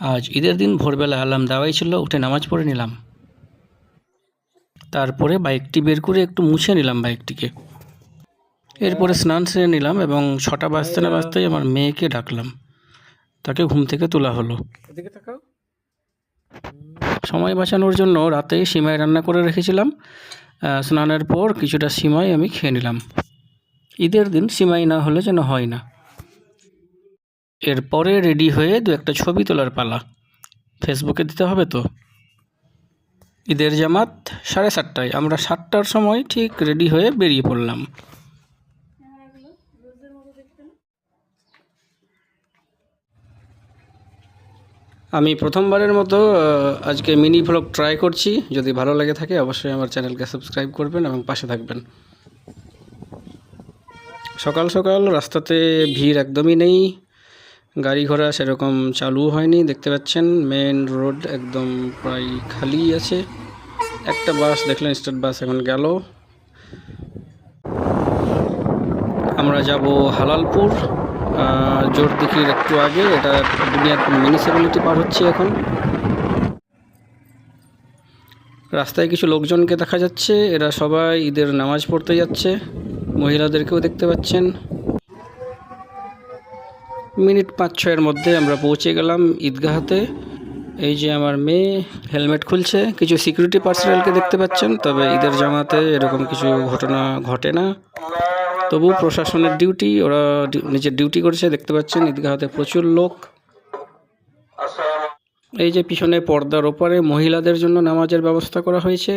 আজ ঈদের দিন ভোরবেলা অ্যালার্ম দেওয়াই ছিল, উঠে নামাজ পড়ে নিলাম। তারপরে বাইকটি বের করে একটু মুছে নিলাম বাইকটিকে। এরপরে স্নান সেরে নিলাম এবং 6টা বাজতে না বাজতেই আমার মেয়েকে ডাকলাম। তাকে ঘুম থেকে তোলা হলো। সময় বাঁচানোর জন্য রাতেই সিমাই রান্না করে রেখেছিলাম। স্নানের পর কিছুটা সিমাই আমি খেয়ে নিলাম। ঈদের দিন সিমাই না হলে যেন হয় না। এরপরে রেডি হয়ে 2-1টা ছবি তোলার পালা, ফেসবুকে দিতে হবে তো। ঈদের জামাত 7:30টায়, আমরা 7টার সময় ঠিক রেডি হয়ে বেরিয়ে পড়লাম। আমি প্রথমবারের মতো আজকে মিনি ভ্লগ ট্রাই করছি। যদি ভালো লেগে থাকে অবশ্যই আমার চ্যানেলকে সাবস্ক্রাইব করবেন এবং পাশে থাকবেন। সকাল সকাল রাস্তাতে ভিড় একদমই নেই, গাড়ি ঘোড়া সেরকম চালু হয়নি। দেখতে পাচ্ছেন মেন রোড একদম প্রায় খালি আছে। একটা বাস দেখলেন, স্টেট বাস এখন গেল। আমরা যাব হালালপুর, জোরদিঘির একটু আগে। এটা দুনিয়ার মিউনিসিপ্যালিটি পার হচ্ছে এখন। রাস্তায় কিছু লোকজনকে দেখা যাচ্ছে, এরা সবাই ঈদের নামাজ পড়তে যাচ্ছে। মহিলাদেরকেও দেখতে পাচ্ছেন। মিনিট 5-6-এর মধ্যে আমরা পৌঁছে গেলাম ঈদগাহতে। এই যে আমার মেয়ে হেলমেট খুলছে। কিছু সিকিউরিটি পার্সোনালকে দেখতে পাচ্ছেন, তবে ঈদের জামাতে এরকম কিছু ঘটনা ঘটে না। তবু প্রশাসনের ডিউটি, ওরা নিজের ডিউটি করছে। দেখতে পাচ্ছেন ঈদগাহতে প্রচুর লোক। এই যে পিছনে পর্দার ওপারে মহিলাদের জন্য নামাজের ব্যবস্থা করা হয়েছে।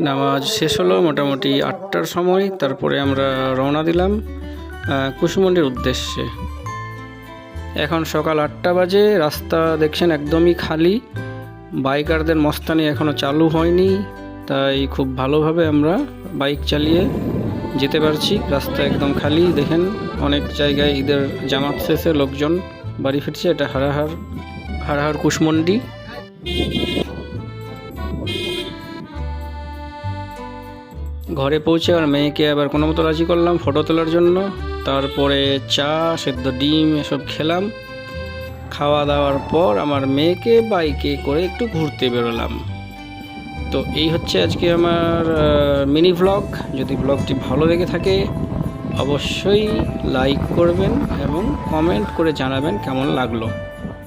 নামাজ শেষ হলো মোটামুটি 8টার সময়। তারপরে আমরা রওনা দিলাম কুশমন্ডির উদ্দেশ্যে। এখন সকাল 8টা বাজে। রাস্তা দেখছেন একদমই খালি, বাইকারদের মস্তানি এখনও চালু হয়নি, তাই খুব ভালোভাবে আমরা বাইক চালিয়ে যেতে পারছি। রাস্তা একদম খালি। দেখেন অনেক জায়গায় ঈদের জামাত শেষে লোকজন বাড়ি ফিরছে। এটা হাড়াহাড় কুশমন্ডি। ঘরে পৌঁছে আর মেয়েকে আবার কোনো মতো রাজি করলাম ফটো তোলার জন্য। তারপরে চা, সেদ্ধ ডিম এসব খেলাম। খাওয়া দাওয়ার পর আমার মেয়েকে বাইকে করে একটু ঘুরতে বেরোলাম। তো এই হচ্ছে আজকে আমার মিনি ভ্লগ। যদি ভ্লগটি ভালো লেগে থাকে অবশ্যই লাইক করবেন এবং কমেন্ট করে জানাবেন কেমন লাগলো।